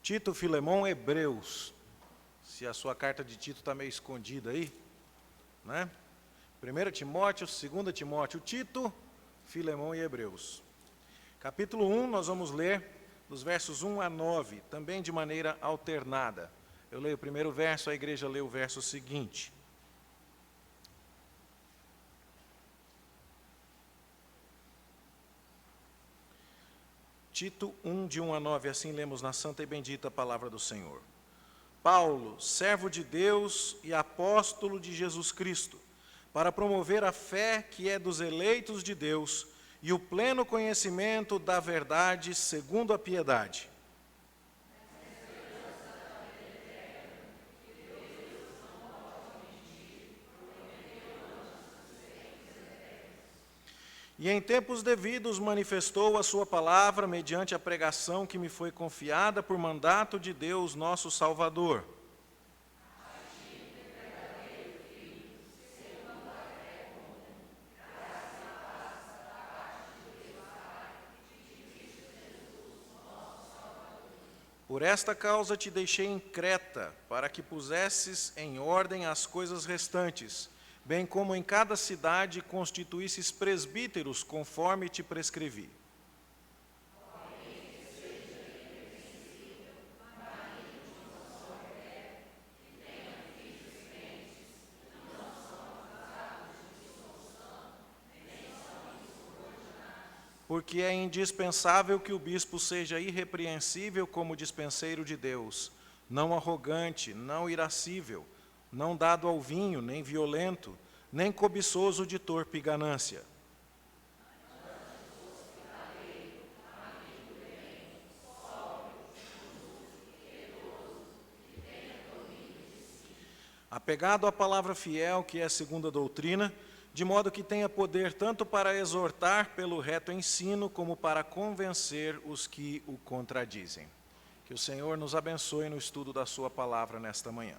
Tito, Filemão, Hebreus. Se a sua carta de Tito está meio escondida aí, né? 1 Timóteo, 2 Timóteo, Tito, Filemão e Hebreus. Capítulo 1, nós vamos ler dos versos 1 a 9, também de maneira alternada. Eu leio o primeiro verso, a igreja lê o verso seguinte. Tito 1, de 1 a 9, assim lemos na santa e bendita palavra do Senhor. Paulo, servo de Deus e apóstolo de Jesus Cristo, para promover a fé que é dos eleitos de Deus e o pleno conhecimento da verdade segundo a piedade. E em tempos devidos manifestou a sua palavra mediante a pregação que me foi confiada por mandato de Deus, nosso Salvador. Por esta causa te deixei em Creta, para que pusesses em ordem as coisas restantes, bem como em cada cidade constituísses presbíteros, conforme te prescrevi. Porque é indispensável que o bispo seja irrepreensível como dispenseiro de Deus, não arrogante, não irascível, não dado ao vinho, nem violento, nem cobiçoso de torpe ganância. Apegado à palavra fiel, que é a segunda doutrina, de modo que tenha poder tanto para exortar pelo reto ensino, como para convencer os que o contradizem. Que o Senhor nos abençoe no estudo da sua palavra nesta manhã.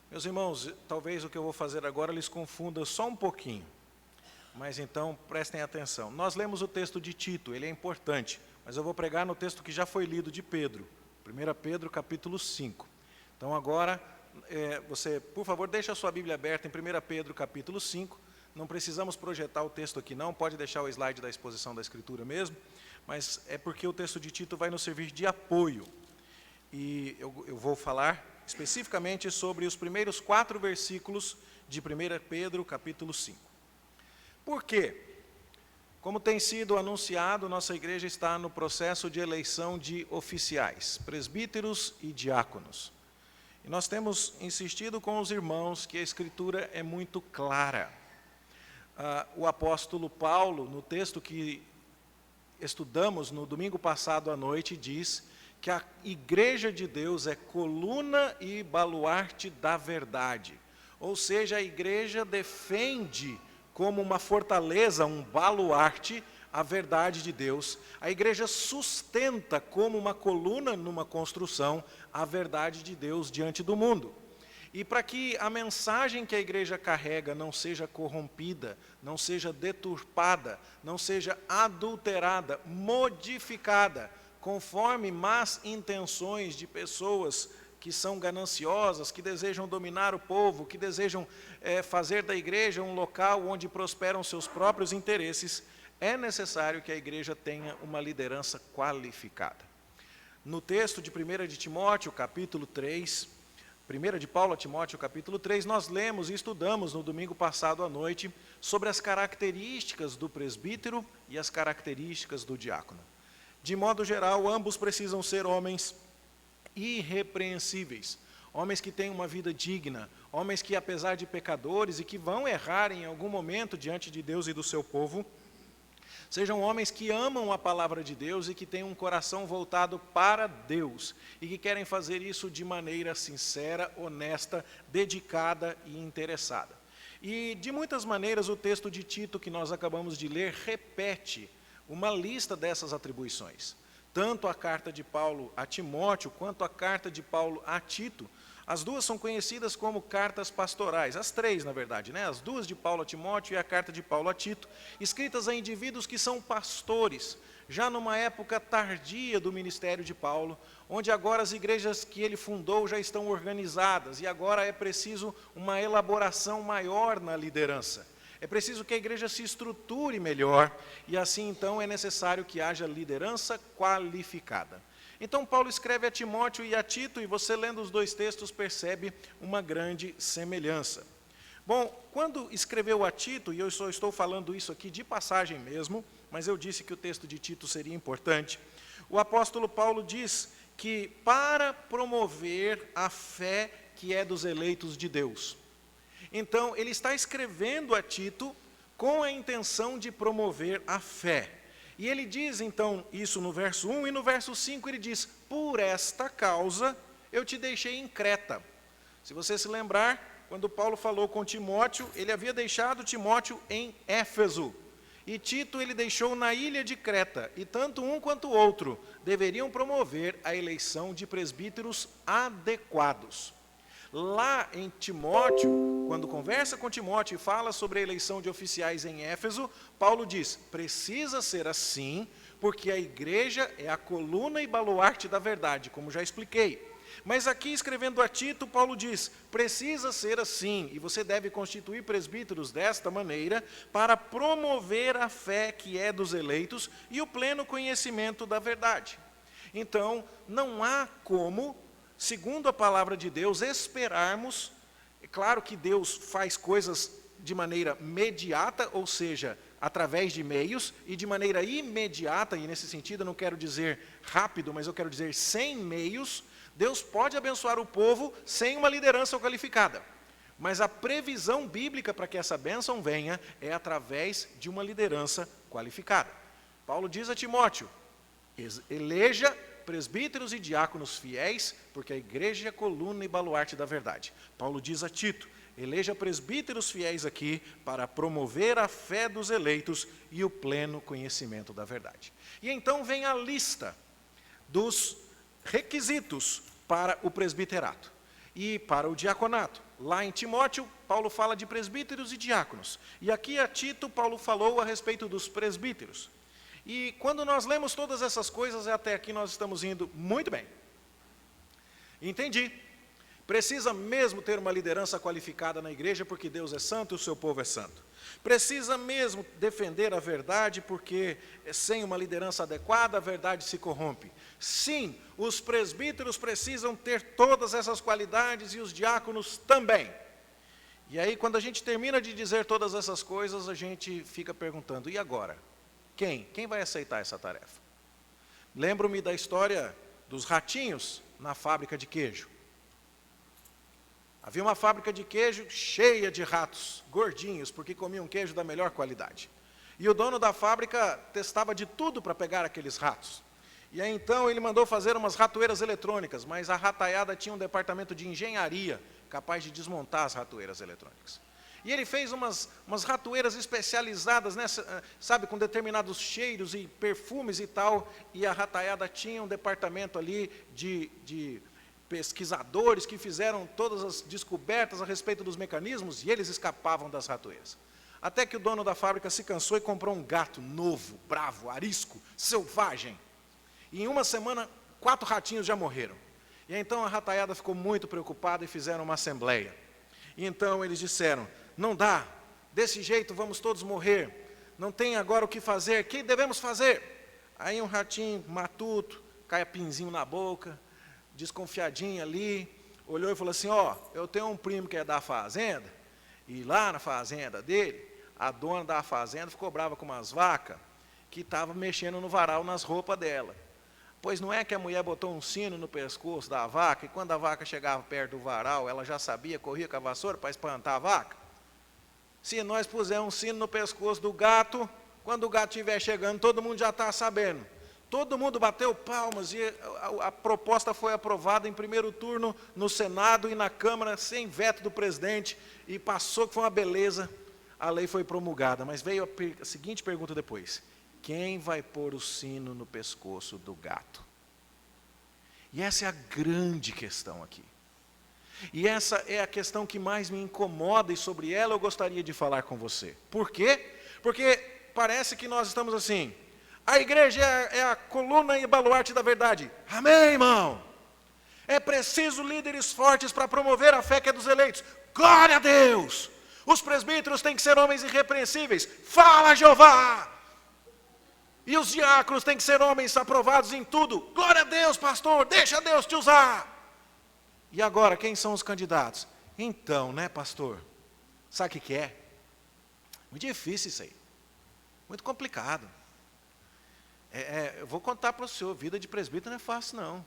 Meus irmãos, talvez o que eu vou fazer agora lhes confunda só um pouquinho, mas então prestem atenção. Nós lemos o texto de Tito, ele é importante, mas eu vou pregar no texto que já foi lido de Pedro, 1 Pedro capítulo 5. Então agora, você, por favor, deixe a sua Bíblia aberta em 1 Pedro capítulo 5, não precisamos projetar o texto aqui não, pode deixar o slide da exposição da Escritura mesmo, mas é porque o texto de Tito vai nos servir de apoio. E eu vou falar especificamente sobre os primeiros 4 versículos de 1 Pedro, capítulo 5. Por quê? Como tem sido anunciado, nossa igreja está no processo de eleição de oficiais, presbíteros e diáconos. E nós temos insistido com os irmãos que a Escritura é muito clara. O apóstolo Paulo, no texto que estudamos no domingo passado à noite, diz que a igreja de Deus é coluna e baluarte da verdade. Ou seja, a igreja defende como uma fortaleza, um baluarte, a verdade de Deus. A igreja sustenta como uma coluna numa construção a verdade de Deus diante do mundo. E para que a mensagem que a igreja carrega não seja corrompida, não seja deturpada, não seja adulterada, modificada, conforme más intenções de pessoas que são gananciosas, que desejam dominar o povo, que desejam fazer da igreja um local onde prosperam seus próprios interesses, é necessário que a igreja tenha uma liderança qualificada. No texto de 1 de Timóteo, capítulo 3, 1 de Paulo a Timóteo, capítulo 3, nós lemos e estudamos no domingo passado à noite sobre as características do presbítero e as características do diácono. De modo geral, ambos precisam ser homens irrepreensíveis, homens que têm uma vida digna, homens que, apesar de pecadores e que vão errar em algum momento diante de Deus e do seu povo, sejam homens que amam a palavra de Deus e que têm um coração voltado para Deus e que querem fazer isso de maneira sincera, honesta, dedicada e interessada. E, de muitas maneiras, o texto de Tito que nós acabamos de ler repete uma lista dessas atribuições. tanto a carta de Paulo a Timóteo, quanto a carta de Paulo a Tito, as duas são conhecidas como cartas pastorais, as três, na verdade, né? As duas de Paulo a Timóteo e a carta de Paulo a Tito, escritas a indivíduos que são pastores, já numa época tardia do ministério de Paulo, onde agora as igrejas que ele fundou já estão organizadas, e agora é preciso uma elaboração maior na liderança. É preciso que a igreja se estruture melhor, e assim então é necessário que haja liderança qualificada. Então Paulo escreve a Timóteo e a Tito, e você lendo os dois textos percebe uma grande semelhança. Bom, quando escreveu a Tito, e eu só estou falando isso aqui de passagem mesmo, mas eu disse que o texto de Tito seria importante, o apóstolo Paulo diz que para promover a fé que é dos eleitos de Deus. Então, ele está escrevendo a Tito com a intenção de promover a fé. E ele diz, então, isso no verso 1, e no verso 5 ele diz, por esta causa eu te deixei em Creta. Se você se lembrar, quando Paulo falou com Timóteo, ele havia deixado Timóteo em Éfeso. E Tito ele deixou na ilha de Creta, e tanto um quanto o outro deveriam promover a eleição de presbíteros adequados. Lá em Timóteo, quando conversa com Timóteo e fala sobre a eleição de oficiais em Éfeso, Paulo diz, precisa ser assim, porque a igreja é a coluna e baluarte da verdade, como já expliquei. Mas aqui, escrevendo a Tito, Paulo diz, precisa ser assim, e você deve constituir presbíteros desta maneira, para promover a fé que é dos eleitos e o pleno conhecimento da verdade. Então, não há como, segundo a palavra de Deus, esperarmos, é claro que Deus faz coisas de maneira mediata, ou seja, através de meios, e de maneira imediata, e nesse sentido eu não quero dizer rápido, mas eu quero dizer sem meios. Deus pode abençoar o povo sem uma liderança qualificada, mas a previsão bíblica para que essa bênção venha é através de uma liderança qualificada. Paulo diz a Timóteo, eleja presbíteros e diáconos fiéis, porque a igreja é a coluna e baluarte da verdade. Paulo diz a Tito, eleja presbíteros fiéis aqui para promover a fé dos eleitos e o pleno conhecimento da verdade. E então vem a lista dos requisitos para o presbiterato e para o diaconato. Lá em Timóteo, Paulo fala de presbíteros e diáconos. E aqui a Tito, Paulo falou a respeito dos presbíteros. E quando nós lemos todas essas coisas, até aqui nós estamos indo muito bem. Entendi. Precisa mesmo ter uma liderança qualificada na igreja, porque Deus é santo e o seu povo é santo. Precisa mesmo defender a verdade, porque sem uma liderança adequada, a verdade se corrompe. Sim, os presbíteros precisam ter todas essas qualidades e os diáconos também. E aí, quando a gente termina de dizer todas essas coisas, a gente fica perguntando, e agora? Quem vai aceitar essa tarefa? Lembro-me da história dos ratinhos na fábrica de queijo. Havia uma fábrica de queijo cheia de ratos, gordinhos, porque comiam queijo da melhor qualidade. E o dono da fábrica testava de tudo para pegar aqueles ratos. E aí então ele mandou fazer umas ratoeiras eletrônicas, mas a rataiada tinha um departamento de engenharia capaz de desmontar as ratoeiras eletrônicas. E ele fez umas ratoeiras especializadas, sabe, com determinados cheiros e perfumes e tal, e a rataiada tinha um departamento ali de pesquisadores que fizeram todas as descobertas a respeito dos mecanismos, e eles escapavam das ratoeiras. Até que o dono da fábrica se cansou e comprou um gato novo, bravo, arisco, selvagem. E em uma semana, 4 ratinhos já morreram. E então a rataiada ficou muito preocupada e fizeram uma assembleia. E então eles disseram, não dá, desse jeito vamos todos morrer, não tem agora o que fazer, o que devemos fazer? Aí um ratinho matuto, caiapinzinho na boca, desconfiadinho ali, olhou e falou assim, eu tenho um primo que é da fazenda, e lá na fazenda dele, a dona da fazenda ficou brava com umas vacas, que estavam mexendo no varal nas roupas dela. Pois não é que a mulher botou um sino no pescoço da vaca, e quando a vaca chegava perto do varal, ela já sabia, corria com a vassoura para espantar a vaca? Se nós pusermos um sino no pescoço do gato, quando o gato estiver chegando, todo mundo já está sabendo. Todo mundo bateu palmas e a proposta foi aprovada em primeiro turno no Senado e na Câmara, sem veto do presidente, e passou, que foi uma beleza, a lei foi promulgada. Mas veio a seguinte pergunta depois, quem vai pôr o sino no pescoço do gato? E essa é a grande questão aqui. E essa é a questão que mais me incomoda, e sobre ela eu gostaria de falar com você. Por quê? Porque parece que nós estamos assim, a igreja é a coluna e baluarte da verdade. Amém, irmão? É preciso líderes fortes para promover a fé que é dos eleitos. Glória a Deus! Os presbíteros têm que ser homens irrepreensíveis. Fala, Jeová! E os diáconos têm que ser homens aprovados em tudo. Glória a Deus, pastor, deixa Deus te usar. E agora, quem são os candidatos? Então, né, pastor? Sabe o que é? Muito difícil isso aí. Muito complicado. Eu vou contar para o senhor, vida de presbítero não é fácil, não.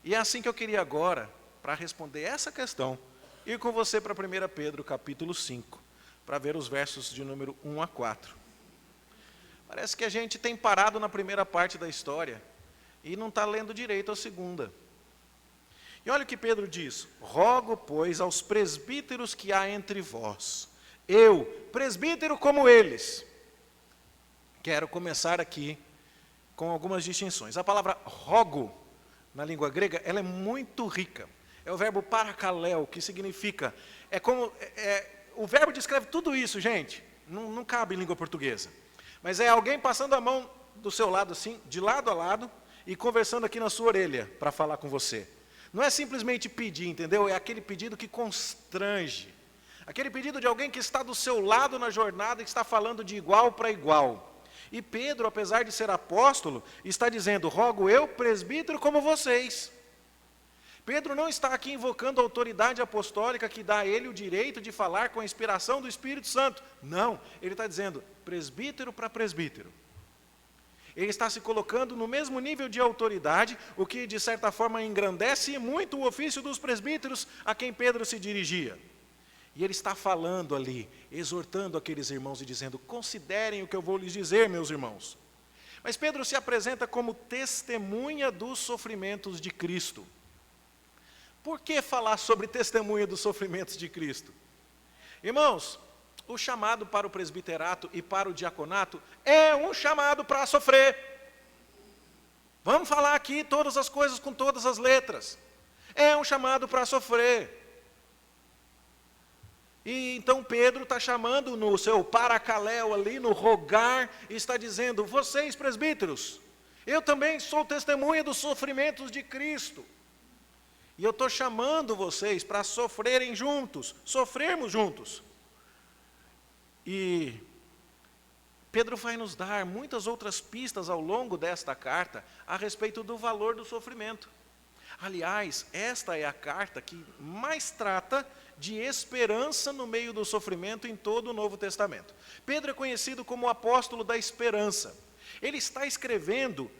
E é assim que eu queria agora, para responder essa questão, ir com você para 1 Pedro, capítulo 5, para ver os versos de número 1 a 4. Parece que a gente tem parado na primeira parte da história e não está lendo direito a segunda. E olha o que Pedro diz: rogo, pois, aos presbíteros que há entre vós, eu, presbítero como eles. Quero começar aqui com algumas distinções. A palavra rogo, na língua grega, ela é muito rica. É o verbo parakaleo, que significa, o verbo descreve tudo isso, gente, não cabe em língua portuguesa. Mas é alguém passando a mão do seu lado assim, de lado a lado, e conversando aqui na sua orelha, para falar com você. Não é simplesmente pedir, entendeu? É aquele pedido que constrange. Aquele pedido de alguém que está do seu lado na jornada e que está falando de igual para igual. E Pedro, apesar de ser apóstolo, está dizendo, rogo eu, presbítero, como vocês. Pedro não está aqui invocando a autoridade apostólica que dá a ele o direito de falar com a inspiração do Espírito Santo. Não, ele está dizendo presbítero para presbítero. Ele está se colocando no mesmo nível de autoridade, o que de certa forma engrandece muito o ofício dos presbíteros a quem Pedro se dirigia. E ele está falando ali, exortando aqueles irmãos e dizendo, considerem o que eu vou lhes dizer, meus irmãos. Mas Pedro se apresenta como testemunha dos sofrimentos de Cristo. Por que falar sobre testemunha dos sofrimentos de Cristo? Irmãos, o chamado para o presbiterato e para o diaconato é um chamado para sofrer. Vamos falar aqui todas as coisas com todas as letras. É um chamado para sofrer. E então Pedro está chamando no seu paracaléu ali, no rogar, e está dizendo, vocês presbíteros, eu também sou testemunha dos sofrimentos de Cristo. E eu estou chamando vocês para sofrerem juntos, sofrermos juntos. E Pedro vai nos dar muitas outras pistas ao longo desta carta a respeito do valor do sofrimento. Aliás, esta é a carta que mais trata de esperança no meio do sofrimento em todo o Novo Testamento. Pedro é conhecido como o apóstolo da esperança. Ele está escrevendo,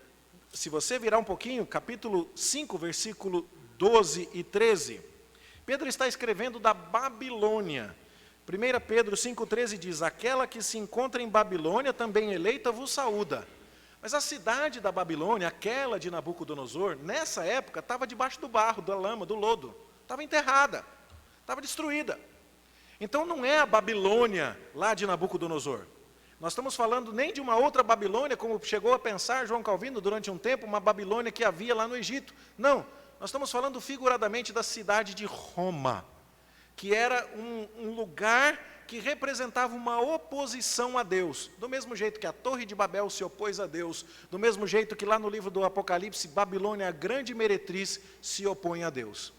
se você virar um pouquinho, capítulo 5, versículo 12 e 13, Pedro está escrevendo da Babilônia. 1 Pedro 5,13 diz, aquela que se encontra em Babilônia, também eleita, vos saúda. Mas a cidade da Babilônia, aquela de Nabucodonosor, nessa época, estava debaixo do barro, da lama, do lodo. Estava enterrada, estava destruída. Então não é a Babilônia lá de Nabucodonosor. Nós estamos falando nem de uma outra Babilônia, como chegou a pensar João Calvino durante um tempo, uma Babilônia que havia lá no Egito. Não, nós estamos falando figuradamente da cidade de Roma, que era um lugar que representava uma oposição a Deus, do mesmo jeito que a Torre de Babel se opôs a Deus, do mesmo jeito que lá no livro do Apocalipse, Babilônia, a grande meretriz, se opõe a Deus.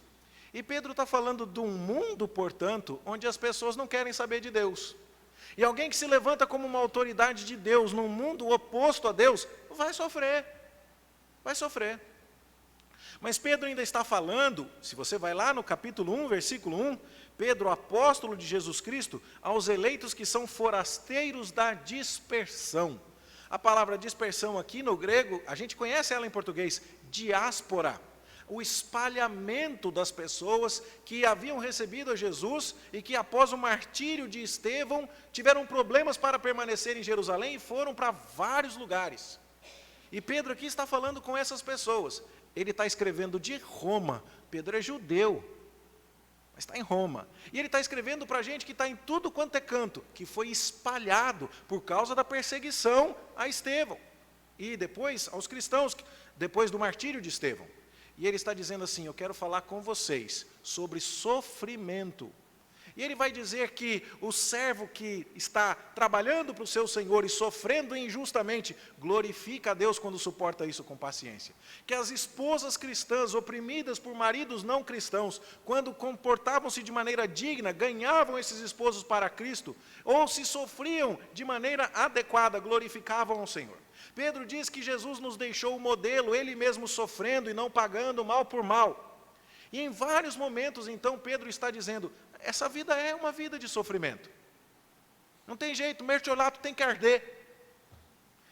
E Pedro está falando de um mundo, portanto, onde as pessoas não querem saber de Deus. E alguém que se levanta como uma autoridade de Deus, num mundo oposto a Deus, vai sofrer, vai sofrer. Mas Pedro ainda está falando, se você vai lá no capítulo 1, versículo 1, Pedro, apóstolo de Jesus Cristo, aos eleitos que são forasteiros da dispersão. A palavra dispersão aqui no grego, a gente conhece ela em português, diáspora. O espalhamento das pessoas que haviam recebido a Jesus e que após o martírio de Estevão tiveram problemas para permanecer em Jerusalém e foram para vários lugares. E Pedro aqui está falando com essas pessoas. Ele está escrevendo de Roma. Pedro é judeu. mas está em Roma. E ele está escrevendo para a gente que está em tudo quanto é canto, que foi espalhado por causa da perseguição a Estevão. E depois aos cristãos, depois do martírio de Estevão. E ele está dizendo assim, eu quero falar com vocês sobre sofrimento. E ele vai dizer que o servo que está trabalhando para o seu Senhor e sofrendo injustamente, glorifica a Deus quando suporta isso com paciência. Que as esposas cristãs, oprimidas por maridos não cristãos, quando comportavam-se de maneira digna, ganhavam esses esposos para Cristo, ou se sofriam de maneira adequada, glorificavam ao Senhor. Pedro diz que Jesus nos deixou o modelo, ele mesmo sofrendo e não pagando mal por mal. E em vários momentos, então, Pedro está dizendo, essa vida é uma vida de sofrimento. Não tem jeito, mertiolato tem que arder.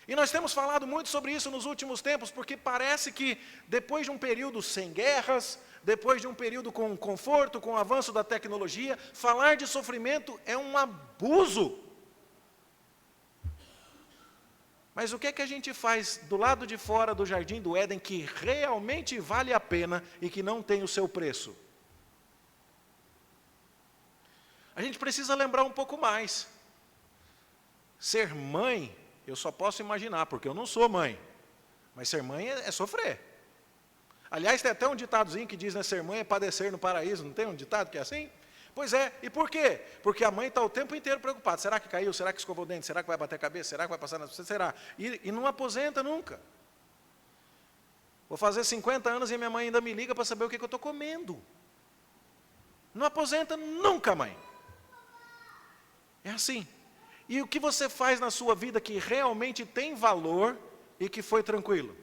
E nós temos falado muito sobre isso nos últimos tempos, porque parece que depois de um período sem guerras, depois de um período com conforto, com o avanço da tecnologia, falar de sofrimento é um abuso. Mas o que é que a gente faz do lado de fora do Jardim do Éden que realmente vale a pena e que não tem o seu preço? A gente precisa lembrar um pouco mais. Ser mãe, eu só posso imaginar, porque eu não sou mãe. Mas ser mãe é sofrer. Aliás, tem até um ditadozinho que diz, né, ser mãe é padecer no paraíso. Não tem um ditado que é assim? Pois é, e por quê? Porque a mãe está o tempo inteiro preocupada. Será que caiu? Será que escovou o dente? Será que vai bater a cabeça? Será que vai passar na... Será? E não aposenta nunca. Vou fazer 50 anos e minha mãe ainda me liga para saber o que eu estou comendo. Não aposenta nunca, mãe. É assim. E o que você faz na sua vida que realmente tem valor e que foi tranquilo?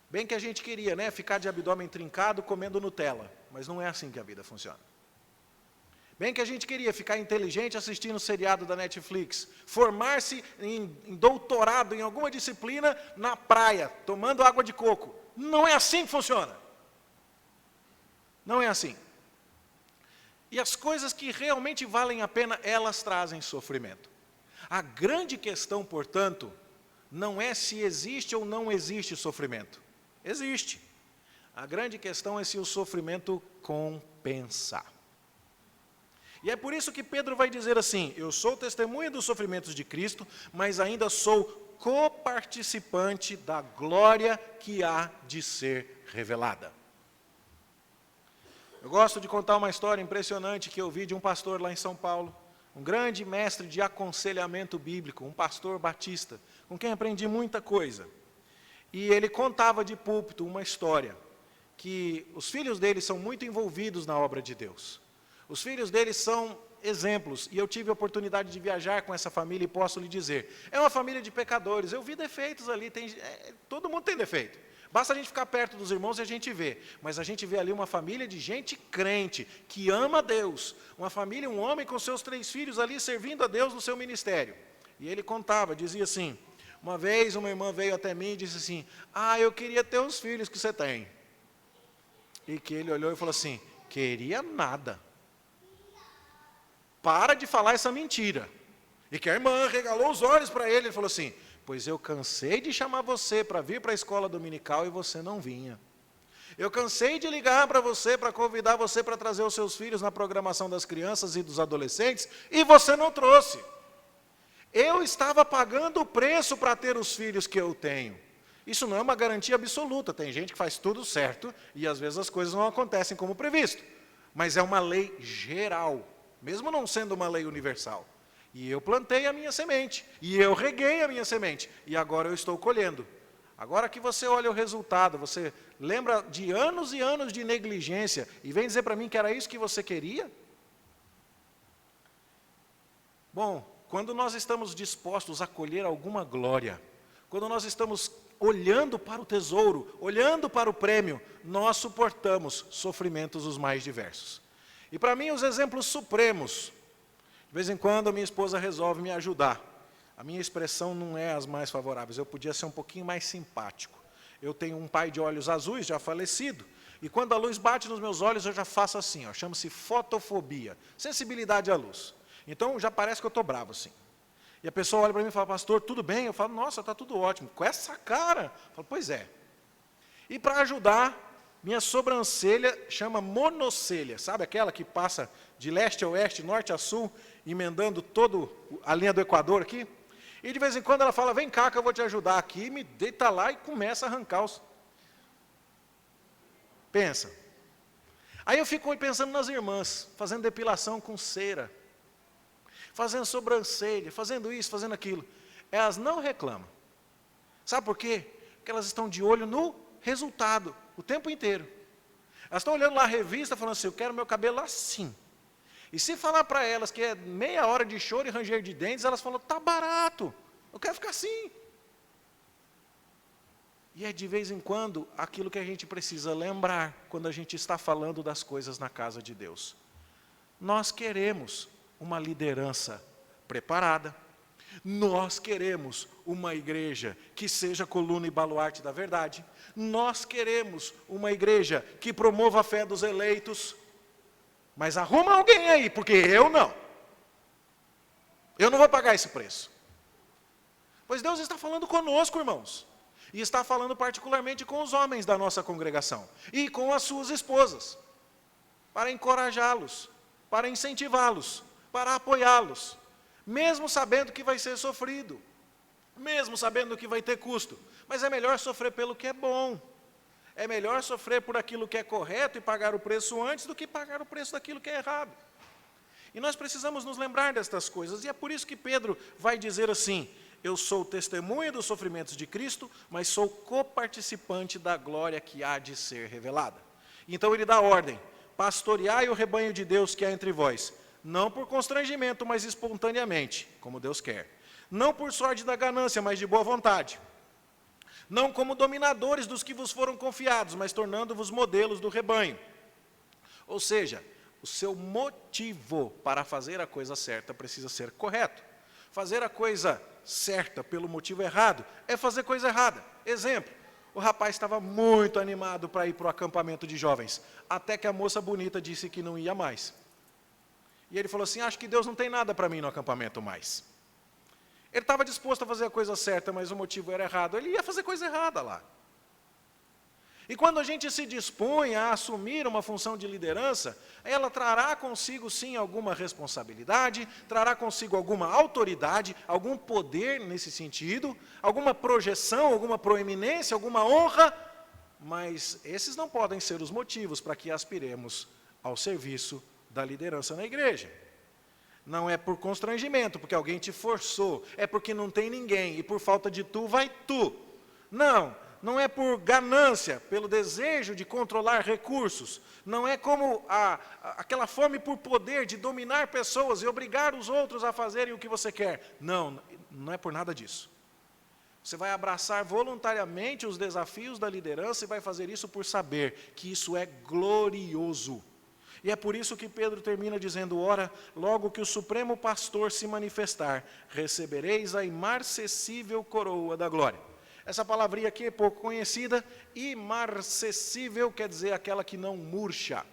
Bem que a gente queria, né, ficar de abdômen trincado comendo Nutella, mas não é assim que a vida funciona. Bem que a gente queria ficar inteligente assistindo o seriado da Netflix, formar-se em doutorado em alguma disciplina na praia, tomando água de coco. Não é assim que funciona. Não é assim. E as coisas que realmente valem a pena, elas trazem sofrimento. A grande questão, portanto, não é se existe ou não existe sofrimento. Existe. A grande questão é se o sofrimento compensa. E é por isso que Pedro vai dizer assim, eu sou testemunha dos sofrimentos de Cristo, mas ainda sou coparticipante da glória que há de ser revelada. Eu gosto de contar uma história impressionante que eu vi de um pastor lá em São Paulo, um grande mestre de aconselhamento bíblico, um pastor batista, com quem aprendi muita coisa. E ele contava de púlpito uma história, que os filhos dele são muito envolvidos na obra de Deus. Os filhos dele são exemplos, e eu tive a oportunidade de viajar com essa família e posso lhe dizer, é uma família de pecadores, eu vi defeitos ali, todo mundo tem defeito. Basta a gente ficar perto dos irmãos e a gente vê, mas a gente vê ali uma família de gente crente, que ama a Deus, uma família, um homem com seus 3 filhos ali servindo a Deus no seu ministério. E ele contava, dizia assim, uma vez uma irmã veio até mim e disse assim, eu queria ter os filhos que você tem. E que ele olhou e falou assim, queria nada. Para de falar essa mentira. E que a irmã regalou os olhos para ele, ele falou assim, pois eu cansei de chamar você para vir para a escola dominical e você não vinha. Eu cansei de ligar para você, para convidar você para trazer os seus filhos na programação das crianças e dos adolescentes, e você não trouxe. Eu estava pagando o preço para ter os filhos que eu tenho. Isso não é uma garantia absoluta, tem gente que faz tudo certo, e às vezes as coisas não acontecem como previsto. Mas é uma lei geral, mesmo não sendo uma lei universal. E eu plantei a minha semente, e eu reguei a minha semente, e agora eu estou colhendo. Agora que você olha o resultado, você lembra de anos e anos de negligência, e vem dizer para mim que era isso que você queria? Bom, quando nós estamos dispostos a colher alguma glória, quando nós estamos olhando para o tesouro, olhando para o prêmio, nós suportamos sofrimentos os mais diversos. E para mim os exemplos supremos, de vez em quando a minha esposa resolve me ajudar. A minha expressão não é as mais favoráveis, eu podia ser um pouquinho mais simpático. Eu tenho um pai de olhos azuis, já falecido, e quando a luz bate nos meus olhos eu já faço assim, chama-se fotofobia, sensibilidade à luz. Então já parece que eu estou bravo assim. E a pessoa olha para mim e fala, pastor, tudo bem? Eu falo, nossa, está tudo ótimo. Com essa cara? Eu falo, pois é. E para ajudar, Minha sobrancelha chama monocelha, sabe aquela que passa de leste a oeste, norte a sul, emendando toda a linha do Equador aqui? E de vez em quando ela fala, vem cá que eu vou te ajudar aqui, me deita lá e começa a arrancar os... Pensa. Aí eu fico pensando nas irmãs, fazendo depilação com cera, fazendo sobrancelha, fazendo isso, fazendo aquilo. Elas não reclamam. Sabe por quê? Porque elas estão de olho no resultado, o tempo inteiro. Elas estão olhando lá a revista, falando assim, eu quero meu cabelo assim. E se falar para elas que é meia hora de choro e ranger de dentes, elas falam, tá barato, eu quero ficar assim. E é de vez em quando aquilo que a gente precisa lembrar quando a gente está falando das coisas na casa de Deus. Nós queremos uma liderança preparada. Nós queremos uma igreja que seja coluna e baluarte da verdade. Nós queremos uma igreja que promova a fé dos eleitos. Mas arruma alguém aí, porque eu não. Eu não vou pagar esse preço. Pois Deus está falando conosco, irmãos. E está falando particularmente com os homens da nossa congregação. E com as suas esposas. Para encorajá-los, para incentivá-los, para apoiá-los. Mesmo sabendo que vai ser sofrido. Mesmo sabendo que vai ter custo. Mas é melhor sofrer pelo que é bom. É melhor sofrer por aquilo que é correto e pagar o preço antes do que pagar o preço daquilo que é errado. E nós precisamos nos lembrar destas coisas. E é por isso que Pedro vai dizer assim, eu sou testemunha dos sofrimentos de Cristo, mas sou coparticipante da glória que há de ser revelada. Então ele dá ordem, pastoreai o rebanho de Deus que há entre vós, não por constrangimento, mas espontaneamente, como Deus quer. Não por sorte da ganância, mas de boa vontade. Não como dominadores dos que vos foram confiados, mas tornando-vos modelos do rebanho. Ou seja, o seu motivo para fazer a coisa certa precisa ser correto. Fazer a coisa certa pelo motivo errado é fazer coisa errada. Exemplo, o rapaz estava muito animado para ir para o acampamento de jovens, até que a moça bonita disse que não ia mais. E ele falou assim, acho que Deus não tem nada para mim no acampamento mais. Ele estava disposto a fazer a coisa certa, mas o motivo era errado. Ele ia fazer coisa errada lá. E quando a gente se dispõe a assumir uma função de liderança, ela trará consigo, sim, alguma responsabilidade, trará consigo alguma autoridade, algum poder nesse sentido, alguma projeção, alguma proeminência, alguma honra, mas esses não podem ser os motivos para que aspiremos ao serviço da liderança na igreja. Não é por constrangimento, porque alguém te forçou, é porque não tem ninguém, e por falta de tu, vai tu. Não é por ganância, pelo desejo de controlar recursos, não é como aquela fome por poder de dominar pessoas e obrigar os outros a fazerem o que você quer. Não é por nada disso. Você vai abraçar voluntariamente os desafios da liderança e vai fazer isso por saber que isso é glorioso. E é por isso que Pedro termina dizendo, ora, logo que o Supremo Pastor se manifestar, recebereis a imarcessível coroa da glória. Essa palavrinha aqui é pouco conhecida, imarcessível quer dizer aquela que não murcha.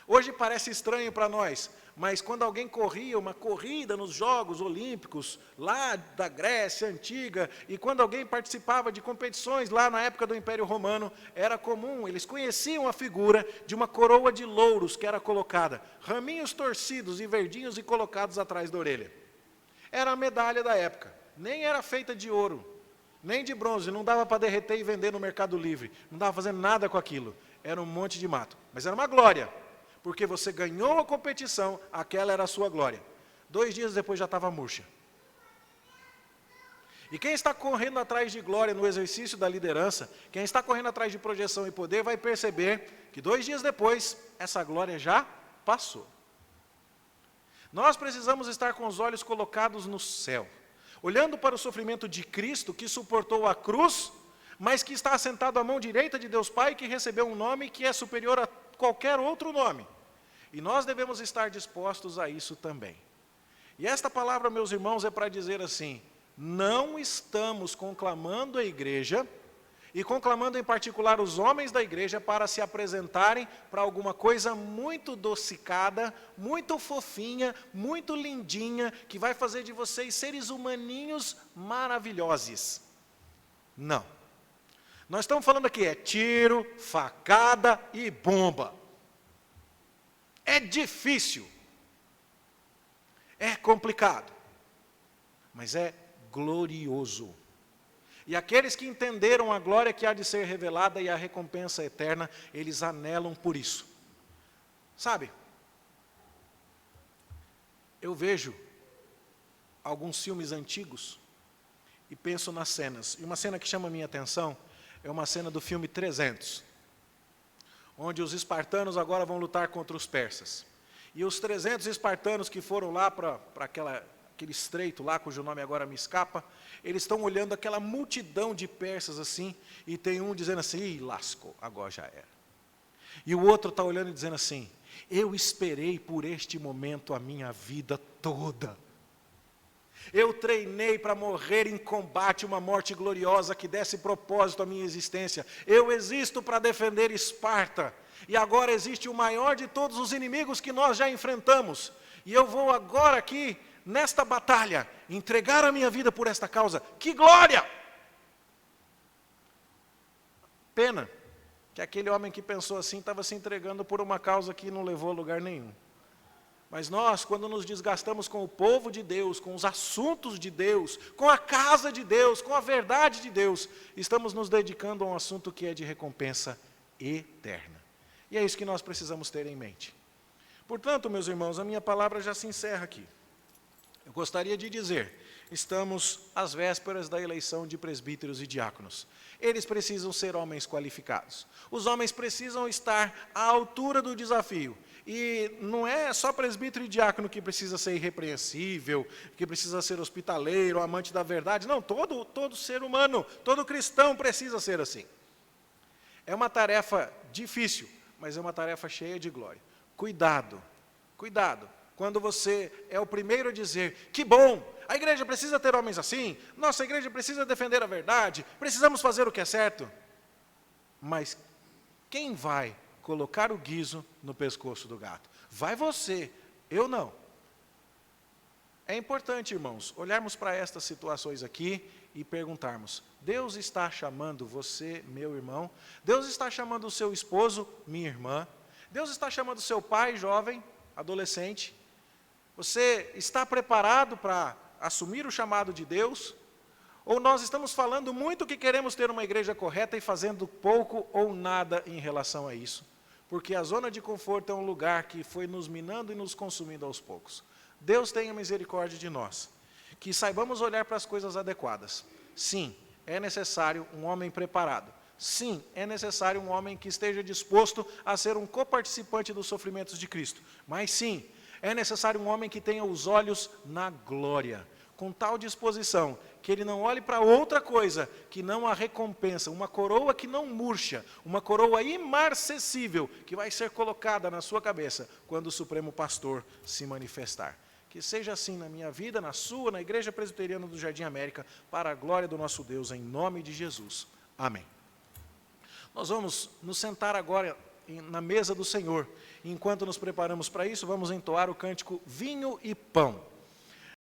Hoje parece estranho para nós, mas quando alguém corria uma corrida nos Jogos Olímpicos, lá da Grécia Antiga, e quando alguém participava de competições lá na época do Império Romano, era comum, eles conheciam a figura de uma coroa de louros que era colocada, raminhos torcidos e verdinhos e colocados atrás da orelha. Era a medalha da época, nem era feita de ouro, nem de bronze, não dava para derreter e vender no Mercado Livre, não dava fazendo nada com aquilo, era um monte de mato, mas era uma glória. Porque você ganhou a competição, aquela era a sua glória. 2 dias depois já estava murcha. E quem está correndo atrás de glória no exercício da liderança, quem está correndo atrás de projeção e poder, vai perceber que 2 dias depois, essa glória já passou. Nós precisamos estar com os olhos colocados no céu, olhando para o sofrimento de Cristo, que suportou a cruz, mas que está assentado à mão direita de Deus Pai, que recebeu um nome que é superior a qualquer outro nome. E nós devemos estar dispostos a isso também. E esta palavra, meus irmãos, é para dizer assim, não estamos conclamando a igreja, e conclamando em particular os homens da igreja para se apresentarem para alguma coisa muito docicada, muito fofinha, muito lindinha, que vai fazer de vocês seres humaninhos maravilhosos. Não. Nós estamos falando aqui, é tiro, facada e bomba. É difícil. É complicado. Mas é glorioso. E aqueles que entenderam a glória que há de ser revelada e a recompensa eterna, eles anelam por isso. Sabe? Eu vejo alguns filmes antigos e penso nas cenas. E uma cena que chama a minha atenção é uma cena do filme 300, onde os espartanos agora vão lutar contra os persas. E os 300 espartanos que foram lá para aquele estreito lá, cujo nome agora me escapa, eles estão olhando aquela multidão de persas assim, e tem um dizendo assim, ih, lascou, agora já era. E o outro está olhando e dizendo assim, eu esperei por este momento a minha vida toda. Eu treinei para morrer em combate, uma morte gloriosa que desse propósito à minha existência. Eu existo para defender Esparta. E agora existe o maior de todos os inimigos que nós já enfrentamos. E eu vou agora aqui, nesta batalha, entregar a minha vida por esta causa. Que glória! Pena que aquele homem que pensou assim estava se entregando por uma causa que não levou a lugar nenhum. Mas nós, quando nos desgastamos com o povo de Deus, com os assuntos de Deus, com a casa de Deus, com a verdade de Deus, estamos nos dedicando a um assunto que é de recompensa eterna. E é isso que nós precisamos ter em mente. Portanto, meus irmãos, a minha palavra já se encerra aqui. Eu gostaria de dizer, estamos às vésperas da eleição de presbíteros e diáconos. Eles precisam ser homens qualificados. Os homens precisam estar à altura do desafio. E não é só presbítero e diácono que precisa ser irrepreensível, que precisa ser hospitaleiro, amante da verdade. Não, todo ser humano, todo cristão precisa ser assim. É uma tarefa difícil, mas é uma tarefa cheia de glória. Cuidado, cuidado. Quando você é o primeiro a dizer, que bom, a igreja precisa ter homens assim, nossa igreja precisa defender a verdade, precisamos fazer o que é certo. Mas quem vai colocar o guizo no pescoço do gato? Vai você, eu não. É importante, irmãos, olharmos para estas situações aqui e perguntarmos, Deus está chamando você, meu irmão? Deus está chamando o seu esposo, minha irmã? Deus está chamando o seu pai, jovem, adolescente? Você está preparado para assumir o chamado de Deus? Ou nós estamos falando muito que queremos ter uma igreja correta e fazendo pouco ou nada em relação a isso? Porque a zona de conforto é um lugar que foi nos minando e nos consumindo aos poucos. Deus tenha misericórdia de nós. Que saibamos olhar para as coisas adequadas. Sim, é necessário um homem preparado. Sim, é necessário um homem que esteja disposto a ser um coparticipante dos sofrimentos de Cristo. Mas sim, é necessário um homem que tenha os olhos na glória, com tal disposição, que ele não olhe para outra coisa, que não a recompensa, uma coroa que não murcha, uma coroa imarcessível, que vai ser colocada na sua cabeça, quando o Supremo Pastor se manifestar. Que seja assim na minha vida, na sua, na Igreja Presbiteriana do Jardim América, para a glória do nosso Deus, em nome de Jesus. Amém. Nós vamos nos sentar agora na mesa do Senhor. Enquanto nos preparamos para isso, vamos entoar o cântico Vinho e Pão.